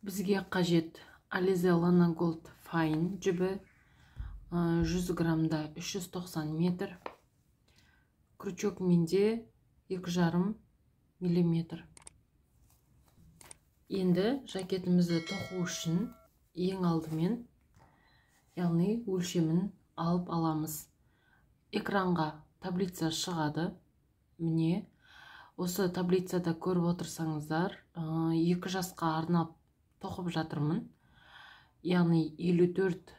Бізге қажет Alize Lana Gold Fine жібі 100 грамда 390 метр. Крючок менде 2,5 мм. Енді жакетімізді тоқу үшін ең алдымен, яғни өлшемін алып аламыз. Экранға таблица шығады. Міне, осы таблицада көріп отырсаңыздар, 2 жасқа арнап тоқып жатырмын. Яғни 54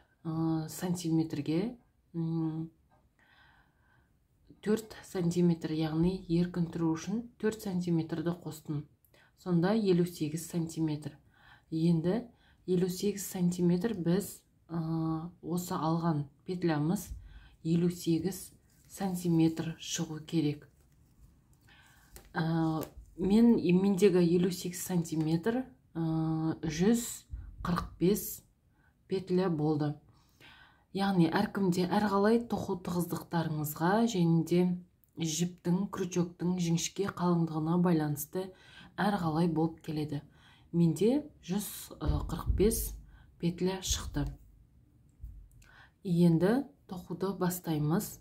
сантиметрге 4 сантиметр, яғни еркін тұру үшін 4 сантиметрді қостым. Сонда 58 сантиметр. Енді 58 сантиметр біз осы алған петлямыз 58 сантиметр шығу керек. Мендегі 58 сантиметр 145 петля болды. Яғни әркімде әрқалай тоқу тығыздықтарыңызға және де жіптің, крючоктың жіңішке қалыңдығына байланысты әрқалай болып келеді. Менде 145 петля шықты. Енді тоқуды бастаймыз.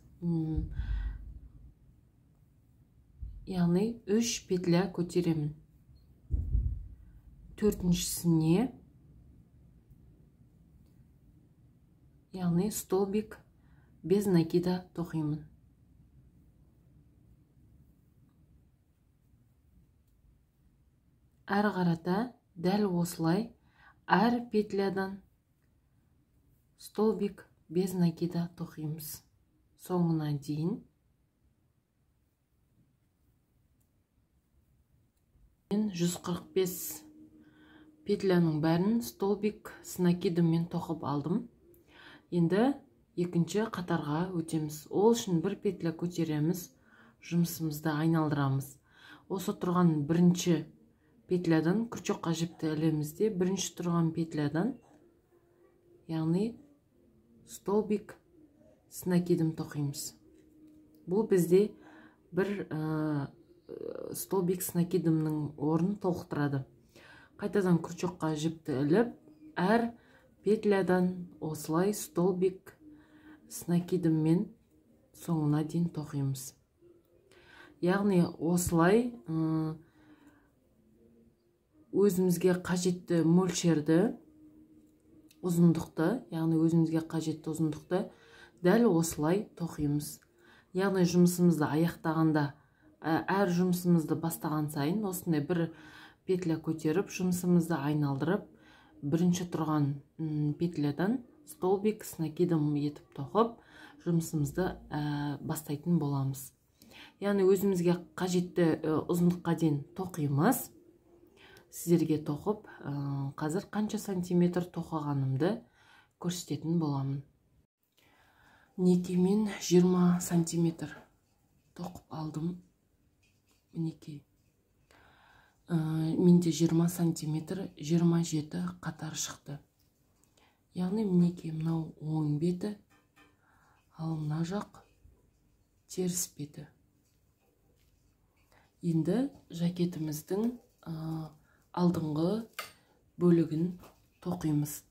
Яғни 3 петля көтеремін. Төртіншісіне, яғни столбик без накида тоқимын. Әр қарата дәл осылай әр петлядан столбик без накида тоқимыз. Соңына дейін. 145 петляның бәрін столбик с накидымен тоқып алдым. Енді екінші қатарға өтеміз. Ол үшін бір петля көтереміз, жұмысымызды айналдырамыз. Осы тұрған бірінші петлядан крючокқа жіпті ілемізде, бірінші тұрған петлядан, яғни столбик с накидом тоқимыз. Бұл бізде бір столбик с накидымның орнын толықтырады. Қайтадан крючокқа жіпті іліп, әр петлядан осылай столбик с накидыммен соңына дейін тоқимыз. Яғни осылай өзімізге қажетті мөлшерді, ұзындықты, яғни өзімізге қажетті ұзындықты дәл осылай тоқимыз. Яғни жұмысымызды аяқтағанда, әр жұмысымызды бастаған сайын осындай бір петля көтеріп, жұмысымызды айналдырып, бірінші тұрған петлядан столбик с накидом етіп тоқып, жұмысымызды бастайтын боламыз. Яғни өзімізге қажетті ұзындыққа дейін тоқимыз. Сіздерге тоқып, қазір қанша сантиметр тоқығанымды көрсететін боламын. Мінекей 20 сантиметр тоқып алдым. Мінекей. Менде 20 сантиметр 27 қатар шықты. Яғни мінекей мынау оң беті, ал мына жақ теріс беті. Енді жакетіміздің алдыңғы бөлігін тоқимыз.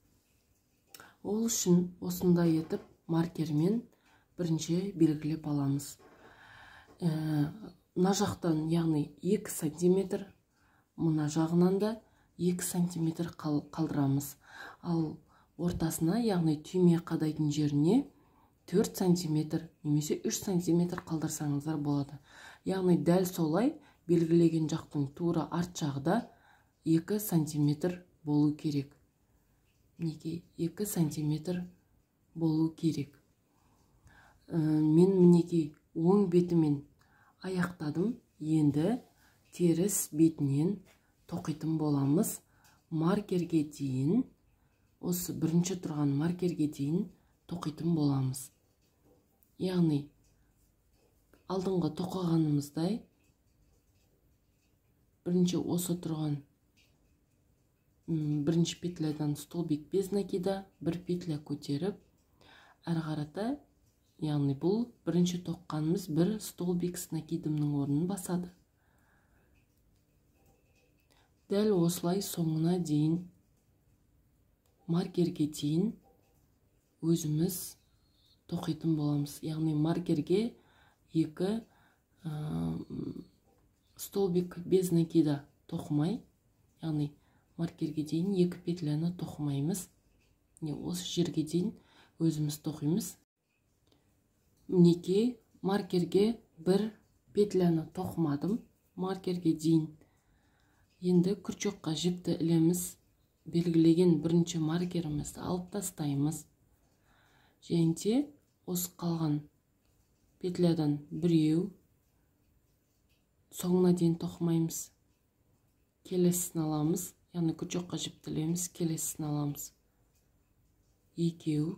Ол үшін осындай етіп маркермен бірінші белгілеп аламыз. Мына жақтан, яғни 2 сантиметр, мына жағынан да 2 сантиметр қалдырамыз. Ал ортасына, яғни түйме қадайтын жеріне 4 сантиметр немесе 3 сантиметр қалдырсаңыздар болады. Яғни дәл солай белгілеген жақтың тура арт жағда 2 сантиметр болу керек. Мінекей 2 сантиметр болу керек. Мен мінекей оң бетімен аяқтадым. Енді теріс бетінен тоқитын боламыз. Маркерге дейін, осы бірінші тұрған маркерге дейін тоқитын боламыз. Яғни алдыңғы тоқығанымыздай бірінші осы тұрған бірінші петлядан столбик без накида бір петля көтеріп, әр қарата, яғни бұл бірінші тоққанымыз бір столбик с накидымның орнын басады. Дәл осылай соңына дейін маркерге дейін өзіміз тоқитын боламыз. Яғни маркерге 2 столбик без накида тоқымай, яғни маркерге дейін 2 петляны тоқымаймыз. Осы жерге дейін өзіміз тоқимыз. Мінекей маркерге 1 петляны тоқымадым, маркерге дейін. Енді күрчекқа жіпті ілеміз, белгілеген бірінші маркерімізді алып тастаймыз. Және осы қалған петлядан біреу соңына дейін тоқымаймыз. Келесін аламыз, яғни күрчекқа жіпті ілеміз, келесін аламыз. 2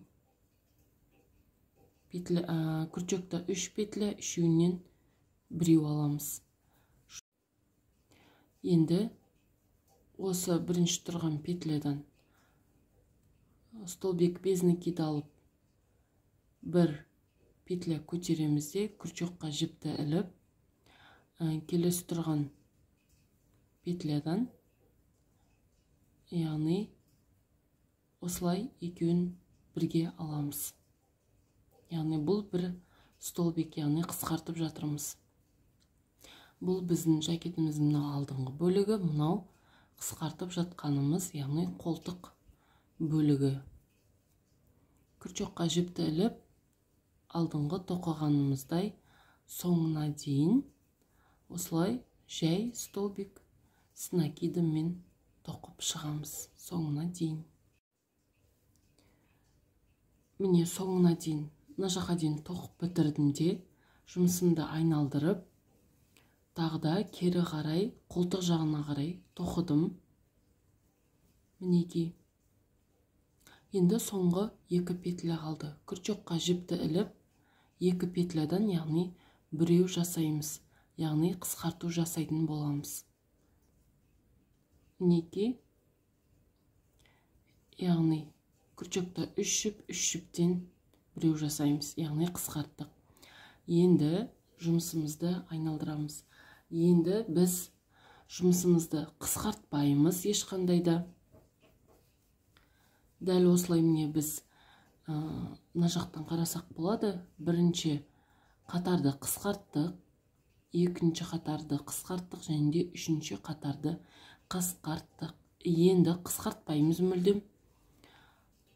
күрчекта 3 петля, үшеуінен біреу аламыз. Енді осы бірінші тұрған петлядан столбик без накида алып 1 петля көтереміз де күрчекқа жіпті іліп, келесі тұрған петлядан, яғни осылай екеуін бірге аламыз. Яғни бұл бір столбик, яғни қысқартып жатырмыз. Бұл біздің жакетіміздің алдыңғы бөлігі, мынау қысқартып жатқанымыз, яғни қолтық бөлігі. Күрчекқа жіпті іліп, алдыңғы тоқығанымыздай соңына дейін осылай жай столбик с накидымен тоқып шығамыз соңына дейін. Міне соңына дейін, мына жаққа дейін тоқып бітірдім де, жұмысымды айналдырып, тағда кері қарай, қолтық жағына қарай тоқыдым. Мінекей. Енді соңғы 2 петля қалды. Күрчекқа жіпті іліп, 2 петлядан, яғни біреу жасаймыз. Яғни қысқарту жасайтын боламыз. Мінекей. Яғни күрчекта 3 жіп, 3 жіптен біреу жасаймыз. Яғни қысқарттық. Енді жұмысымызды айналдырамыз. Енді біз жұмысымызды қысқартпаймыз ешқандайда. Дәл осылай міне біз мына жақтан қарасақ болады. Бірінші қатарды қысқарттық, екінші қатарды қысқарттық, және де үшінші қатарды қысқарттық. Енді қысқартпаймыз мүлдем.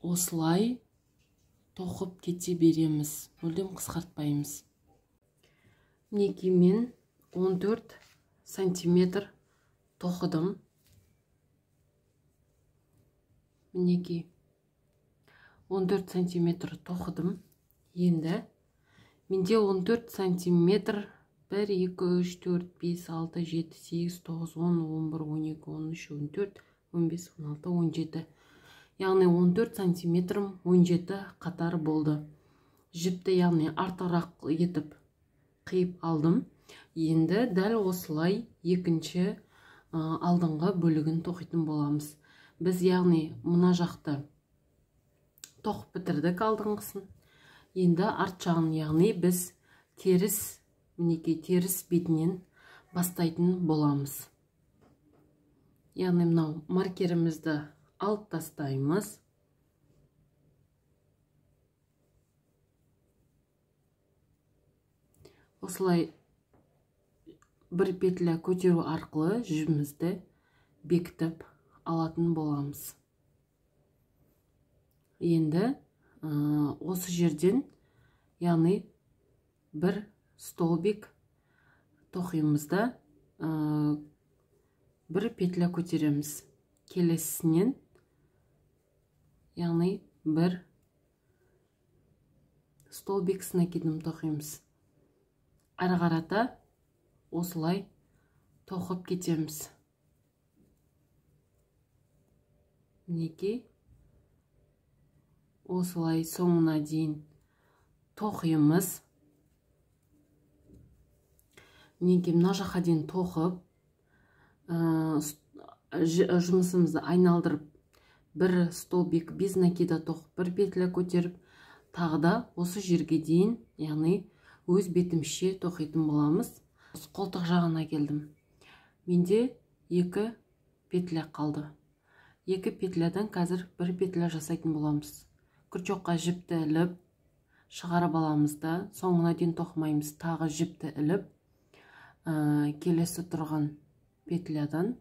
Осылай тоқып кете береміз. Мүлдем қысқартпаймыз. Мінекей мен 14 сантиметр тоқыдым. Мінекей 14 сантиметр тоқыдым. Енді менде 14 сантиметр 1, 2, 3, 4, 5, 6, 7, 8, 9, 10, 11, 12, 13, 14, 15, 16, 17. Яғни 14 сантиметрім 17 қатар болды. Жіпті яғни артығырақ етіп қиып алдым. Енді дәл осылай екінші алдыңғы бөлігін тоқитын боламыз. Біз яғни мына жақты тоқып бітірдік алдыңғысын. Енді арт жағын, яғни біз теріс, мінекей теріс бетінен бастайтын боламыз. Яғни мынау маркерімізді алып тастаймыз. Осылай бір петля көтеру арқылы жібімізді бекітіп алатын боламыз. Енді осы жерден, яғни бір столбик тоқимызда бір петля көтереміз. Келесінен, яғни бір столбик с накидом тоқимыз. Ары қарата осылай тоқып кетеміз. Мінекей осылай соңына дейін тоқимыз. Мінекей мына жаққа дейін тоқып, жұмысымызды айналдырып, бір столбик без накида тоқып, бір петля көтеріп, тағы да осы жерге дейін, яғни өз бетімше тоқитын боламыз. Қолтық жағына келдім. Менде 2 петля қалды. екі петлядан қазір бір петля жасайтын боламыз. Крючокқа жіпті іліп шығарып аламыз да, соңына дейін тоқымаймыз. Тағы жіпті іліп, келесі тұрған петлядан,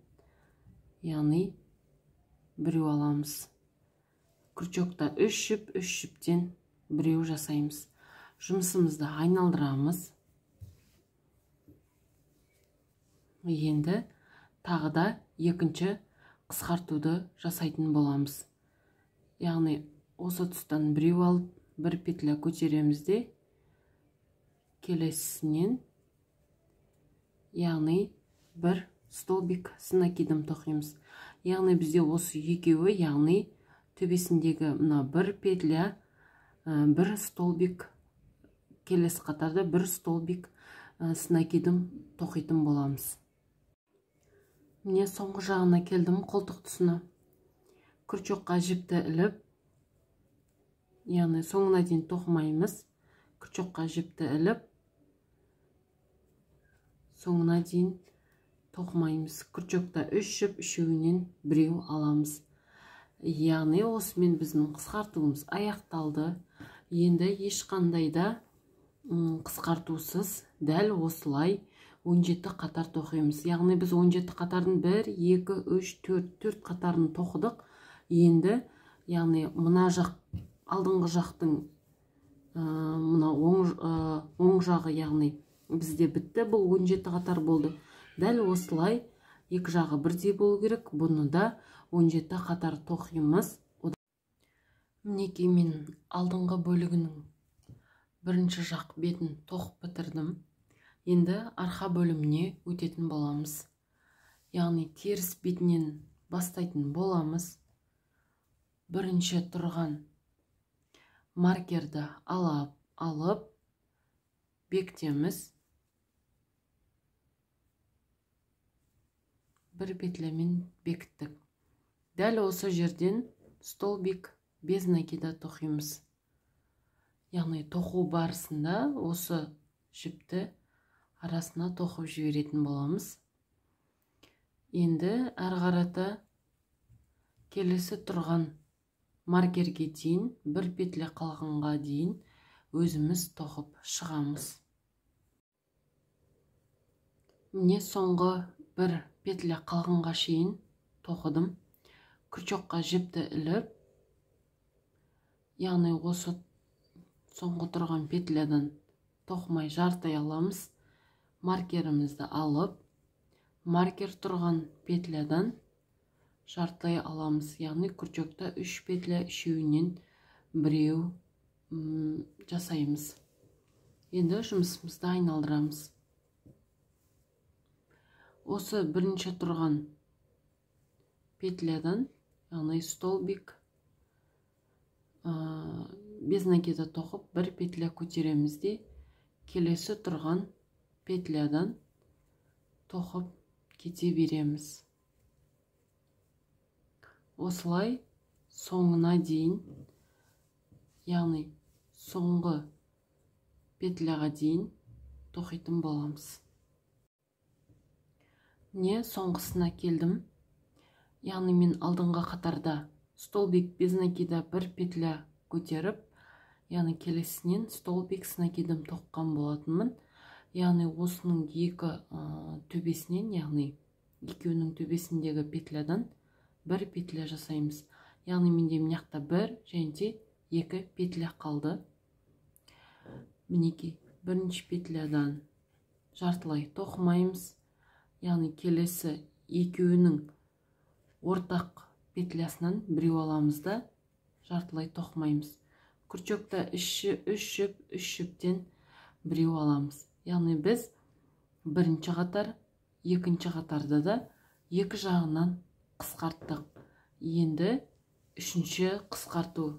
яғни біреу аламыз. Крючокта 3 жіптен біреу жасаймыз. Жұмысымызды айналдырамыз. Енді тағы да екінші қысқартуды жасайтын боламыз. Яғни осы тұстан біреу алып, бір петля көтереміз де, келесінен, яғни бір столбик с накидом тоқимыз. Яғни бізде осы екеуі, яғни төбесіндегі мына бір петля, бір столбик, келесі қатарда бір столбик с накидом тоқитын боламыз. Міне соңғы жағына келдім, қолтық тұсына. Крючокқа жіпті іліп, яғни соңына дейін тоқымаймыз. Крючокқа жіпті іліп, соңына дейін тоқымаймыз. Крючокта 3 жіп, үшеуінен біреу аламыз. Яғни осымен біздің қысқартуымыз аяқталды. Енді ешқандай да қысқартусыз дәл осылай 17 қатар тоқимыз. Яғни біз 17 қатардың 1, 2, 3, 4 қатарын тоқыдық. Енді, яғни мына жақ, алдыңғы жақтың мына оң жағы, яғни бізде бітті. Бұл 17 қатар болды. Дәл осылай екі жағы бірдей болу керек. Бұны да 17 қатар тоқимыз. Мінекей мен алдыңғы бөлігінің бірінші жақ бетін тоқып бітірдім. Енді арқа бөліміне өтетін боламыз. Яғни теріс бетінен бастайтын боламыз. Бірінші тұрған маркерді алып, бекітеміз. Бір петлямен бекіттік. Дәл осы жерден столбик без накида тоқимыз. Яғни тоқу барысында осы жіпті арасына тоқып жіберетін боламыз. Енді әрі қарата келесі тұрған маркерге дейін, бір петля қалғанға дейін өзіміз тоқып шығамыз. Міне соңғы бір петля қалғанға шейін тоқыдым. Крючокқа жіпті іліп, яғни осы соңғы тұрған петлядан тоқымай жартай аламыз. Маркерімізді алып, маркер тұрған петлядан жартай аламыз. Яғни крючокта 3 петля, үшеуінен біреу жасаймыз. Енді жұмысымызды айналдырамыз. Осы бірінші тұрған петлядан, яғни столбик без накида тоқып, бір петля көтереміз де, келесі тұрған петлядан тоқып кете береміз. Осылай соңына дейін, яғни соңғы петляға дейін тоқитын боламыз. Не соңғысына келдім. Яғни мен алдыңғы қатарда столбик без накида бір петля көтеріп, яғни келесінен столбик с накидом тоққан болатынмын. Яғни осының екі төбесінен, яғни екеуінің төбесіндегі петлядан бір петля жасаймыз. Яғни менде мынақта бір және екі петля қалды. Мінекей бірінші петлядан жартылай тоқымаймыз. Яғни келесі екеуінің ортақ петлясынан біреу аламыз да жартылай тоқымаймыз. Крючокта 3 жіптен біреу аламыз. Яғни біз бірінші қатар, екінші қатарда да екі жағынан қысқарттық. Енді үшінші қысқарту.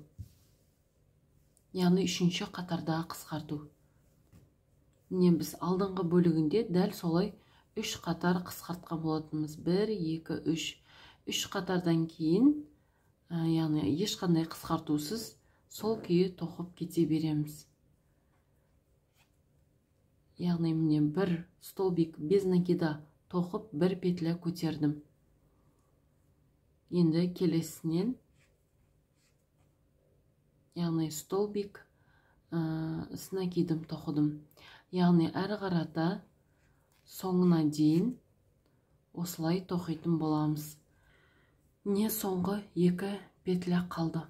Яғни үшінші қатарда қысқарту. Міне біз алдыңғы бөлігінде дәл солай 3 қатар қысқартқан болатынымыз. 1, 2, 3. 3 қатардан кейін, яғни ешқандай қысқартусыз сол күйі тоқып кете береміз. Яғни міне бір столбик без накида тоқып, бір петля көтердім. Енді келесінен, яғни столбик снакидім тоқыдым. Яғни әрі қарата соңына дейін осылай тоқитын боламыз. Не соңғы 2 петля қалды.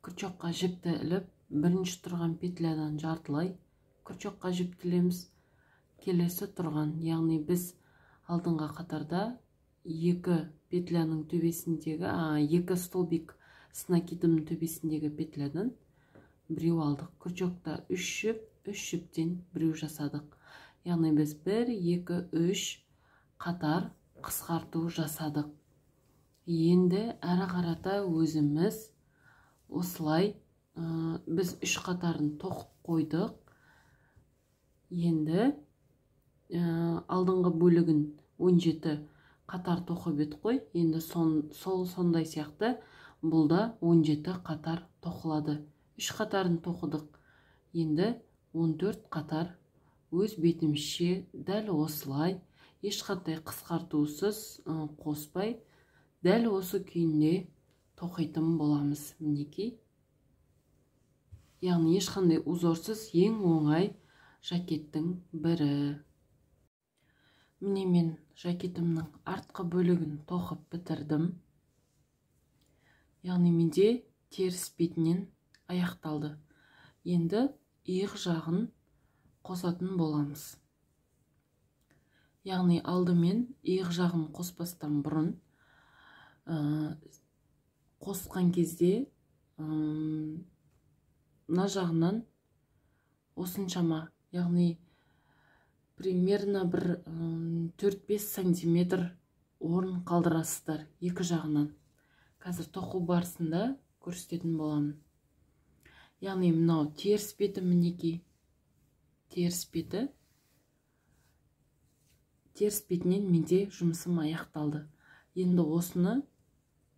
Крючокқа жіпті іліп, бірінші тұрған петлядан жартылай крючокқа жіптілеміз. Келесі тұрған, яғни біз алдыңға қатарда 2 петляның төбесіндегі, 2 столбик с накидымның төбесіндегі петлядан біреу алдық. Крючокта 3 жіптен біреу жасадық. Яғни біз 1, 2, 3 қатар қысқарту жасадық. Енді әрі қарата өзіміз осылай біз 3 қатарын тоқып қойдық. Енді алдыңғы бөлігін 17 қатар тоқып еді қой. Енді сондай сияқты бұл да 17 қатар тоқылады. 3 қатарын тоқыдық. Енді 14 қатар өз бетімізше дәл осылай ешқандай қысқартусыз қоспай дәл осы күйінде тоқитын боламыз. Мінекей. Яғни ешқандай узорсыз ең оңай жакеттің бірі. Міне мен жакетімнің артқы бөлігін тоқып бітірдім. Яғни менде теріс бетінен аяқталды. Енді иық жағын қосатын боламыз. Яғни алдымен иық жағын қоспастан бұрын қосқан кезде мына жағынан осыншама, яғни примерно бір 4-5 сантиметр орын қалдырасыздар екі жағынан. Қазір тоқу барысында көрсететін боламын. Яғни мынау теріс беті, мінекей. Теріс беті. Теріс бетінен менде жұмысым аяқталды. Енді осыны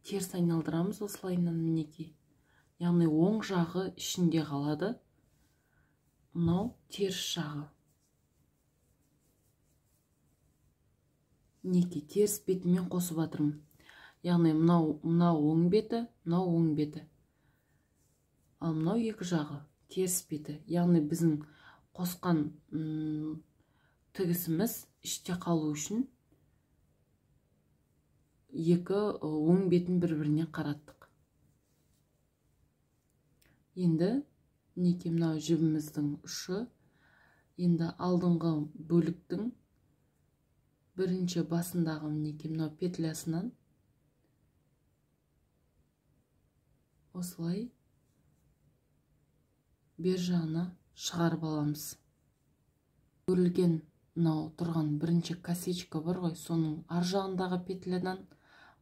теріс айналдырамыз осылайынан, мінекей. Яғни оң жағы ішінде қалады. Мынау теріс жағы. Мінекей теріс бетімен қосып атырмын. Яғни мынау оң беті, мынау оң беті. Ал мынау екі жағы теріс беті. Яғни біздің қосқан тігісіміз іште қалу үшін екі оң бетін бір-біріне қараттық. Енді мінекей мынау жібіміздің ұшы. Енді алдыңғы бөліктің бірінші басындағы мінекей мынау петлясынан осылай бер жағына шығарып аламыз. Өрілген мынау тұрған бірінші косичка бар ғой, соның ар жағындағы петлядан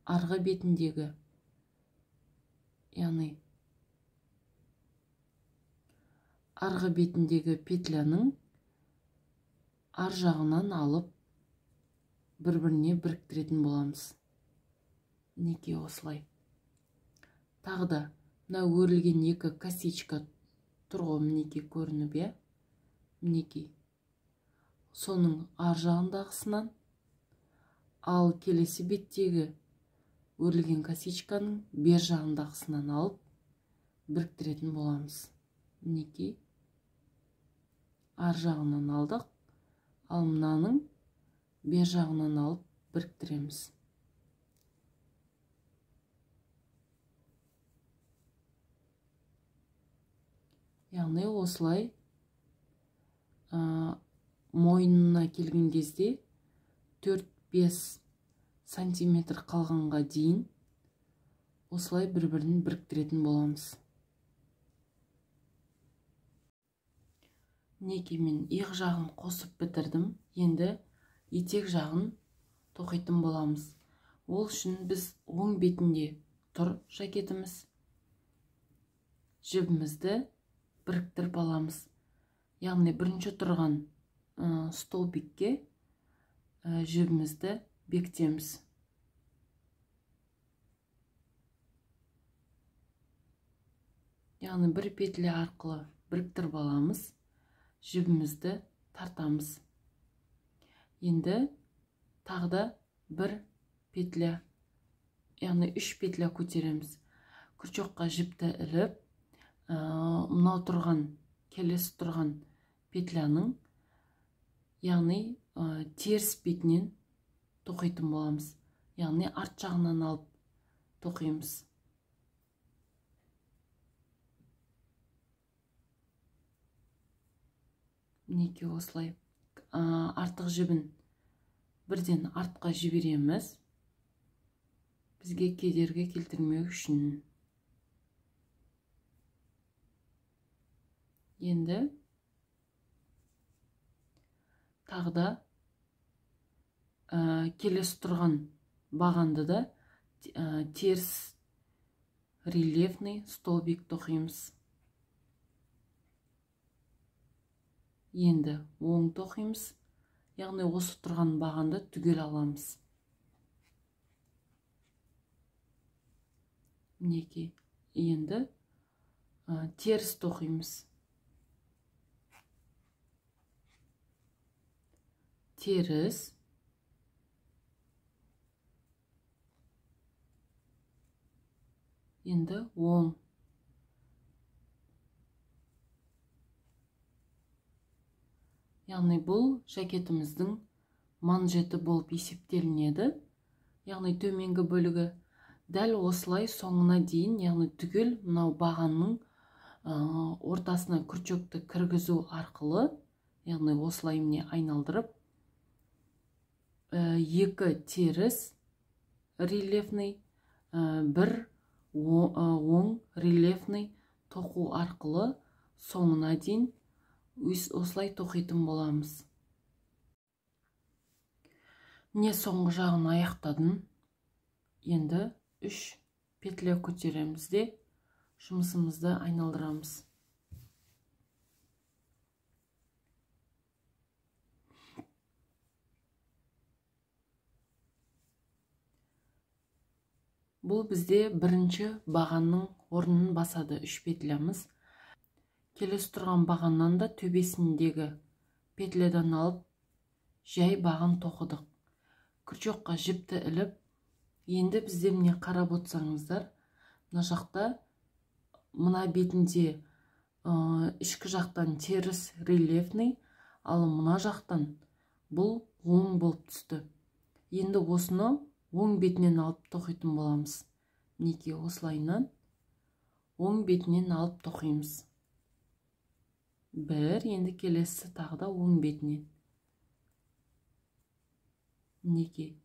арғы бетіндегі, яғни арғы бетіндегі петляның ар жағынан алып бір-біріне біріктіретін боламыз. Мінекей осылай. Тағы да мына өрілген екі косичка тұрғы, мінекей көрініп, е? Мінекей. Соның ар жағындағысынан, ал келесі беттегі өрілген косичканың бер жағындағысынан алып біріктіретін боламыз. Мінекей. Ар жағынан алдық, ал мынаның бер жағынан алып біріктіреміз. Яғни осылай мойнына келген кезде 4-5 сантиметр қалғанға дейін осылай бір-бірін біріктіретін боламыз. Мінекей мен иық жағын қосып бітірдім. Енді етек жағын тоқитын боламыз. Ол үшін біз оң бетінде тұр жакетіміз. Жібімізді біріктіріп аламыз. Яғни бірінші тұрған столбикке жібімізді бекітеміз. Яғни бір петля арқылы біріктіріп аламыз. Жібімізді тартамыз. Енді тағы да бір петля яғни 3 петля көтереміз. Күрчоққа жіпті іліп, мынау тұрған, келесі тұрған петляның, яғни теріс бетінен тоқитын боламыз. Яғни арт жағынан алып тоқимыз. Мінекей осылай. Артық жібін бірден артқа жібереміз. Бізге кедергі келтірмеу үшін. Енді тағда келесі тұрған бағанды да теріс рельефный столбик тоқимыз. Енді оң тоқимыз. Яғни осы тұрған бағанды түгел аламыз. Мінекей. Енді теріс тоқимыз. Теріс. Енді оң. Яғни бұл жакетіміздің манжеті болып есептелінеді. Яғни төменгі бөлігі дәл осылай соңына дейін, яғни түгел мынау бағанның ортасына күрчөкті кіргізу арқылы, яғни осылай міне айналдырып, екі теріс рельефный, бір оң рельефный тоқу арқылы соңына дейін осылай тоқитын боламыз. Міне соңғы жағын аяқтадым. Енді 3 петля көтереміз де жұмысымызды айналдырамыз. Бұл бізде бірінші бағанның орнын басады 3 петлямыз. Келесі тұрған бағаннан да төбесіндегі петлядан алып, жай баған тоқыдық. Күрчоққа жіпті іліп, енді бізде міне қарап отырсаңыздар, мына жақта мына бетінде ішкі жақтан теріс рельефный, ал мына жақтан бұл оң болып түсті. Енді осыны оң бетінен алып тоқитын боламыз. Мінекей осылайынан оң бетінен алып тоқимыз. Бір, енді келесі тағда оң бетінен. Мінекей.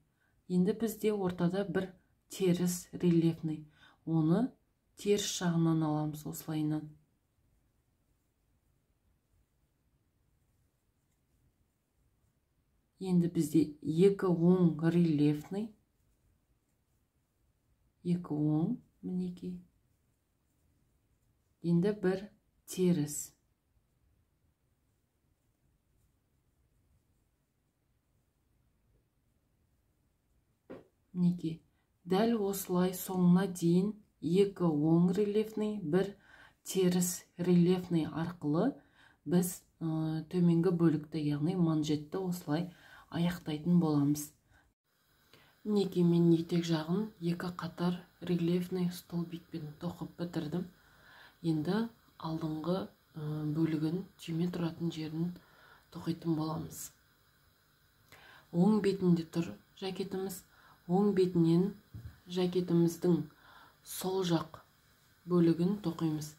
Енді бізде ортада бір теріс рельефный. Оны теріс жағынан аламыз осылайынан. Енді бізде екі оң рельефный. Екі оң, мінекей. Енді бір теріс. Мінекей. Дәл осылай соңына дейін екі оң рельефный, бір теріс рельефный арқылы біз төменгі бөлікті, яғни манжетті осылай аяқтайтын боламыз. Мінекей мен етек жағын екі қатар рельефный столбикпен тоқып бітірдім. Енді алдыңғы бөлігін, түйме тұратын жерін тоқитын боламыз. Оң бетінде тұр жакетіміз. Оң бетінен жакетіміздің сол жақ бөлігін тоқимыз.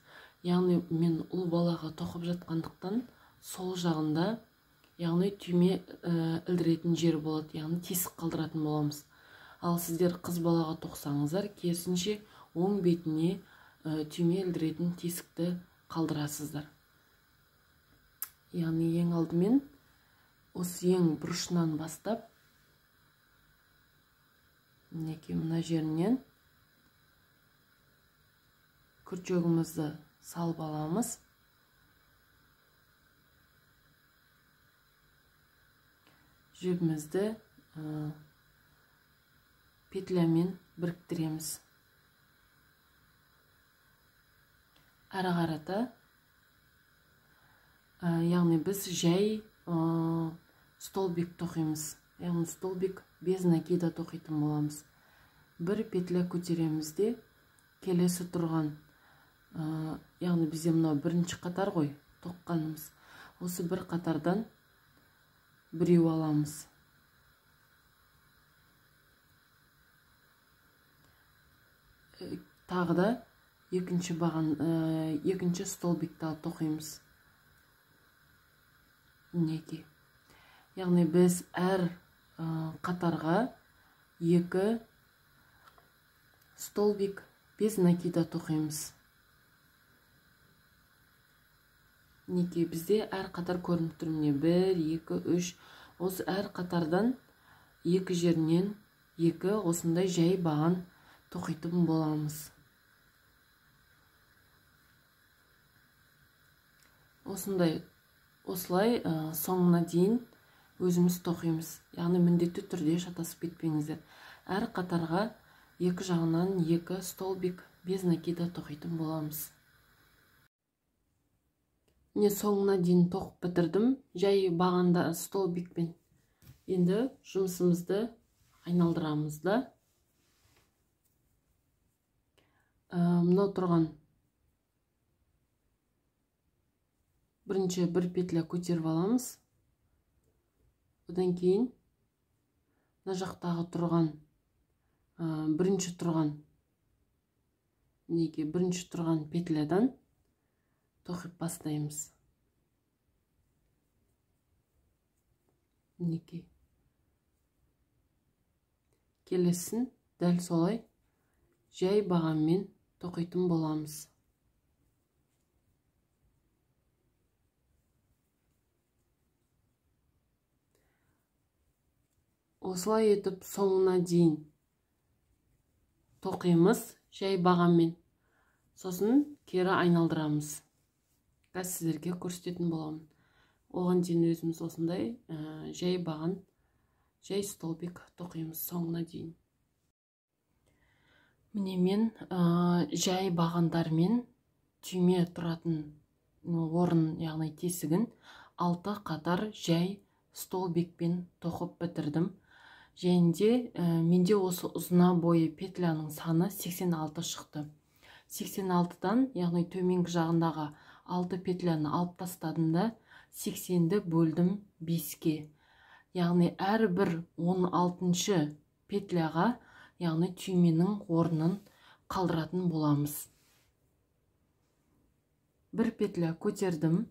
Яғни мен ұл балаға тоқып жатқандықтан сол жағында, яғни түйме ілдіретін жер болады, яғни тесік қалдыратын боламыз. Ал сіздер қыз балаға тоқсаңыздар, керісінше оң бетіне түйме ілдіретін тесікті қалдырасыздар. Яғни ең алдымен осы ең бұрышынан бастап, мінекей мына жерінен күрчөгімізді салып аламыз. Жібімізді петлямен біріктіреміз. Ары қарата, яғни біз жай столбик тоқимыз. Яғни столбик без накида тоқитын боламыз. бір петля көтереміз де келесі тұрған, яғни бізде мынау бірінші қатар ғой тоққанымыз, осы бір қатардан біреу аламыз. Тағы да екінші столбикті тоқимыз. Мінекей. Яғни біз әр қатарға 2 столбик без накида тоқимыз. Мінекей, бізде әр қатар көрініп тұр. Міне 1, 2, 3. Осы әр қатардан 2 жерінен 2 осындай жай баған тоқитын боламыз. Осылай соңына дейін өзіміз тоқимыз. Яғни міндетті түрде шатасып кетпеңіздер. Әр қатарға 2 жағынан 2 столбик без накида тоқитын боламыз. Міне соңына дейін тоқып бітірдім. Жай бағанда столбикпен. Енді жұмысымызды айналдырамыз да. Мынау тұрған бірінші бір петля көтеріп аламыз. Одан кейін мына жақтағы тұрған бірінші тұрған петлядан тоқып бастаймыз. Мінекей. Келесін дәл солай жай бағанмен тоқитын боламыз. Осылай етіп соңына дейін тоқимыз жай бағанмен. Сосын кері айналдырамыз. Қазір сіздерге көрсететін боламын. Оған дейін өзіміз осындай жай баған, жай столбик тоқимыз соңына дейін. Міне мен жай бағандармен түйме тұратын орын, яғни тесігін 6 қатар жай столбикпен тоқып бітірдім. Және менде осы ұзына бойы петляның саны 86 шықты. 86-дан, яғни төменгі жағындағы 6 петляны алып тастадым 80-ді бөлдім 5-ке. Яғни әрбір 16-шы петляға, яғни түйменің орнын қалдыратын боламыз. Бір петля көтердім.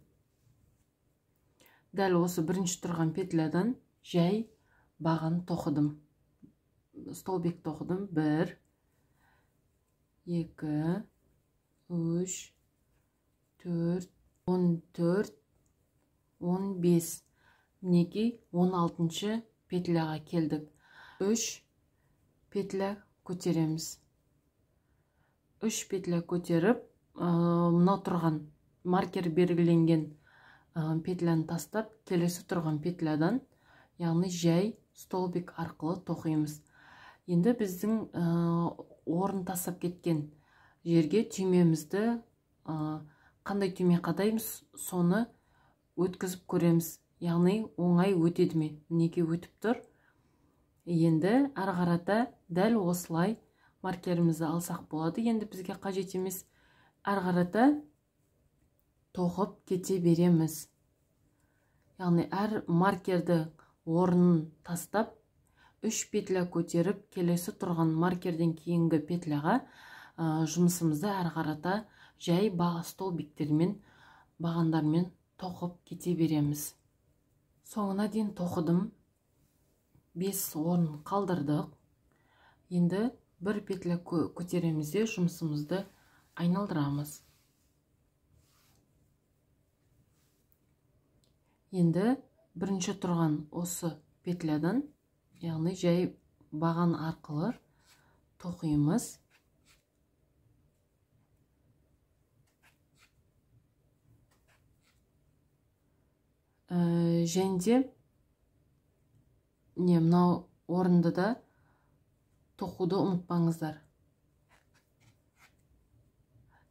Дәл осы бірінші тұрған петлядан жай баған тоқыдым. Столбик тоқыдым. 1, 2, 3, 4, 14, 15. Мінекей 16-шы петляға келдік. 3 петля көтереміз. 3 петля көтеріп, мынау тұрған маркер белгіленген петляны тастап, келесі тұрған петлядан, яғни жай столбик арқылы тоқимыз. Енді біздің орын тастап кеткен жерге түймемізді қандай түйме қадаймыз, соны өткізіп көреміз. Яғни оңай өтеді ме? Мінекей өтіп тұр. Енді ары қарата дәл осылай маркерімізді алсақ болады. Енді бізге қажет емес, ары қарата тоқып кете береміз. Яғни әр маркерді орнын тастап, 3 петля көтеріп, келесі тұрған маркерден кейінгі петляға жұмысымызды ары қарата жай бағы столбиктермен, бағандармен тоқып кете береміз. Соңына дейін тоқыдым. 5 орын қалдырдық. Енді бір петля көтереміз де жұмысымызды айналдырамыз. Енді бірінші тұрған осы петлядан, яғни жай баған арқылы тоқимыз. Және мынау орынды да тоқуды ұмытпаңыздар.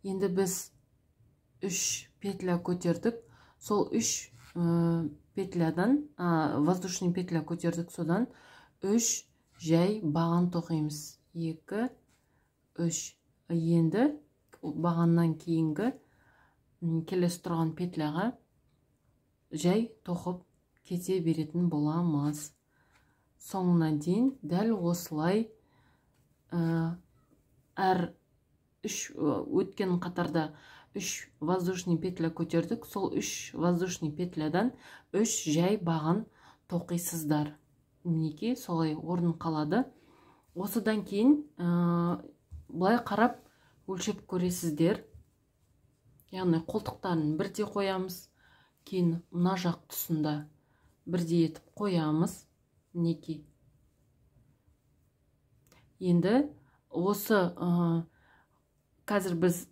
Енді біз 3 петля көтердік. Сол 3 петлядан, воздушный петля көтердік, содан 3 жай баған тоқимыз. 2, 3. Енді бағаннан кейінгі келесі тұрған петляға жай тоқып кете беретін боламыз. Соңына дейін дәл осылай әр өткен қатарда 3 воздушный петля көтердік. Сол 3 воздушный петлядан 3 жай баған тоқисыздар. Мінекей солай орын қалады. Осыдан кейін былай қарап өлшеп көресіздер. Яғни қолтықтарын бірде қоямыз. Кейін мына жақ тұсында бірде етіп қоямыз. Мінекей. Енді осы қазір біз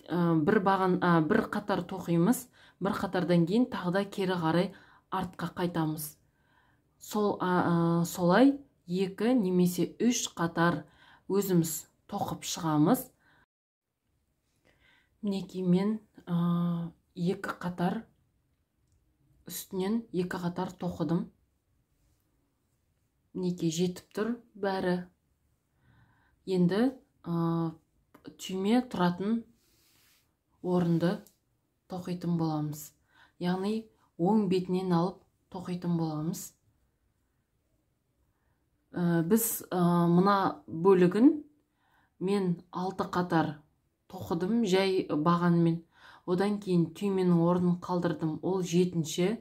бір қатар тоқимыз. Бір қатардан кейін тағы кері қарай артқа қайтамыз. Солай 2 немесе 3 қатар өзіміз тоқып шығамыз. Мінекей мен 2 қатар үстінен 2 қатар тоқыдым. Мінекей жетіп тұр бәрі. Енді түйме тұратын орынды тоқитын боламыз. Яғни оң бетінен алып тоқитын боламыз. Біз мына бөлігін мен 6 қатар тоқыдым жай бағанмен. Одан кейін түйменің орнын қалдырдым. Ол 7-ші.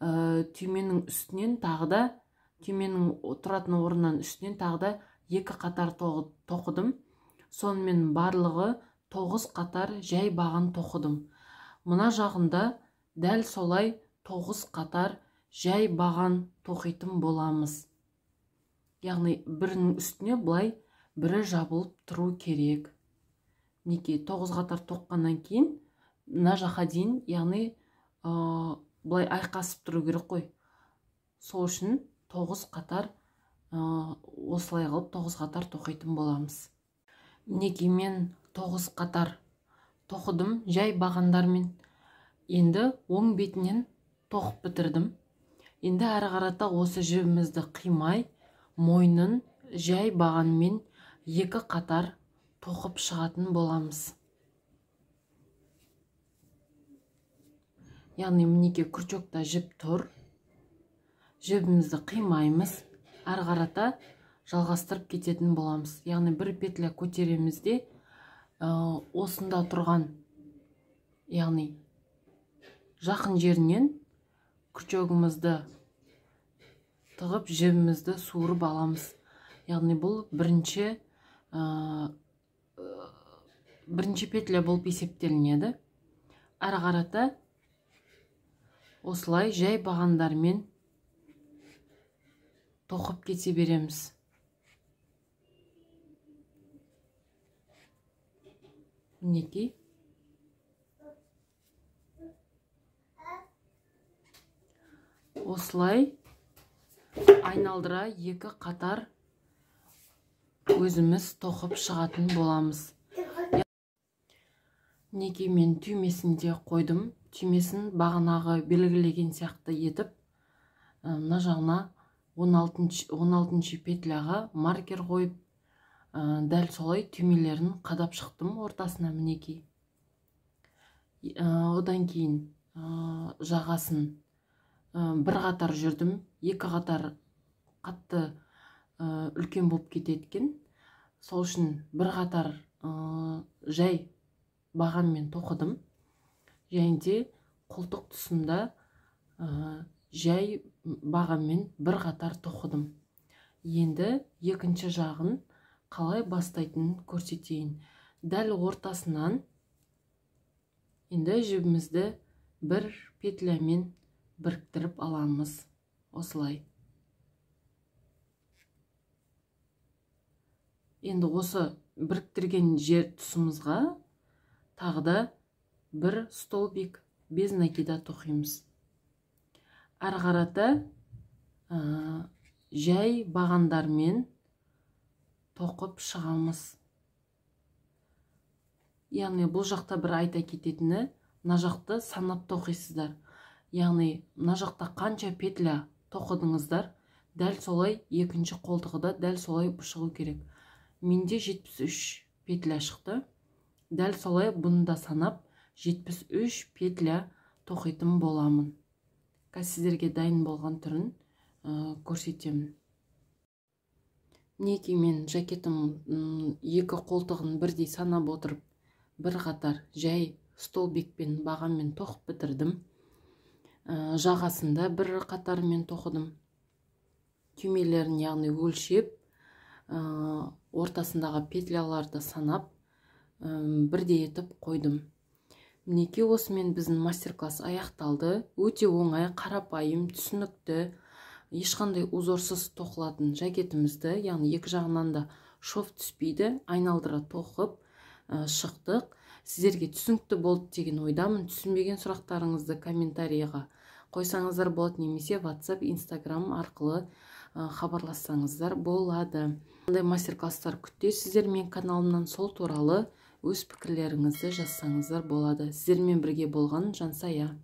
Түйменің үстінен тағы да, түйменің тұратын орнынан үстінен тағы да 2 қатар тоқыдым. Сонымен барлығы 9 қатар жай баған тоқыдым. Мына жағында дәл солай 9 қатар жай баған тоқитын боламыз. Яғни бірінің үстіне бұлай бірі жабылып тұру керек. Мінекей 9 қатар тоққаннан кейін мына жаққа дейін, яғни бұлай айқасып тұру керек қой. Сол үшін 9 қатар осылай қылып 9 қатар тоқитын боламыз. Мінекей мен 9 қатар тоқыдым жай бағандармен. Енді оң бетінен тоқып бітірдім. Енді әрі қарата осы жібімізді қимай, мойнын жай бағанмен 2 қатар тоқып шығатын боламыз. Яғни мінекей күрчекта жіп тұр. Жібімізді қимаймыз. Әрі қарата жалғастырып кететін боламыз. Яғни бір петля көтеремізде осында тұрған, яғни жақын жерінен күрчегімізді тығып жібімізді суырып аламыз. Яғни бұл бірінші петля болып есептелінеді. Әрі қарата осылай жай бағандармен тоқып кете береміз. Мінекей. Осылай айналдыра 2 қатар өзіміз тоқып шығатын боламыз. Мінекей мен түймесінде қойдым. Түймесін бағанағы белгілеген сияқты етіп, мына жағына 16-ші петляға маркер қойып, дәл солай түймелерін қадап шықтым ортасына. Мінекей. Одан кейін жағасын бір қатар жүрдім. 2 қатар қатты үлкен болып кететкен. Сол үшін бір қатар жай бағанмен тоқыдым. Және де қолтық тұсында жай бағанмен бір қатар тоқыдым. Енді екінші жағын қалай бастайтынын көрсетейін. Дәл ортасынан енді жібімізді бір петлямен біріктіріп аламыз. Осылай. Енді осы біріктірген жер тұсымызға тағы да бір столбик без накида тоқимыз. Әрі қарата жай бағандармен тоқып шығамыз. Яғни бұл жақта бір айта кететіні, мына жақты санап тоқисыздар. Яғни мына жақта қанша петля тоқыдыңыздар, дәл солай екінші қолтығы да дәл солай шығу керек. менде 73 петля шықты. Дәл солай бұны да санап 73 петля тоқитын боламын. Сіздерге дайын болған түрін көрсетемін. Мінекей мен жакетім екі қолтығын бірдей санап отырып, бір қатар жай столбикпен бағамен тоқып бітірдім. Жағасында бір қатармен тоқыдым. Түймелерін яғни өлшеп, ортасындағы петляларды санап, бірдей етіп қойдым. Мінекей осымен біздің мастер-класс аяқталды. Өте оңай, қарапайым, түсінікті, ешқандай узорсыз тоқылатын жакетімізді, яғни екі жағынан да шов түспейді, айналдыра тоқып шықтық. Сіздерге түсінікті болды деген ойдамын. Түсінбеген сұрақтарыңызды комментарийға қойсаңыздар болады, немесе WhatsApp, Instagram арқылы хабарлассаңыздар болады. Қандай мастер-класстар күтесіздер мен каналымнан, сол туралы өз пікірлеріңізді жазсаңыздар болады. Сіздермен бірге болған Жансая.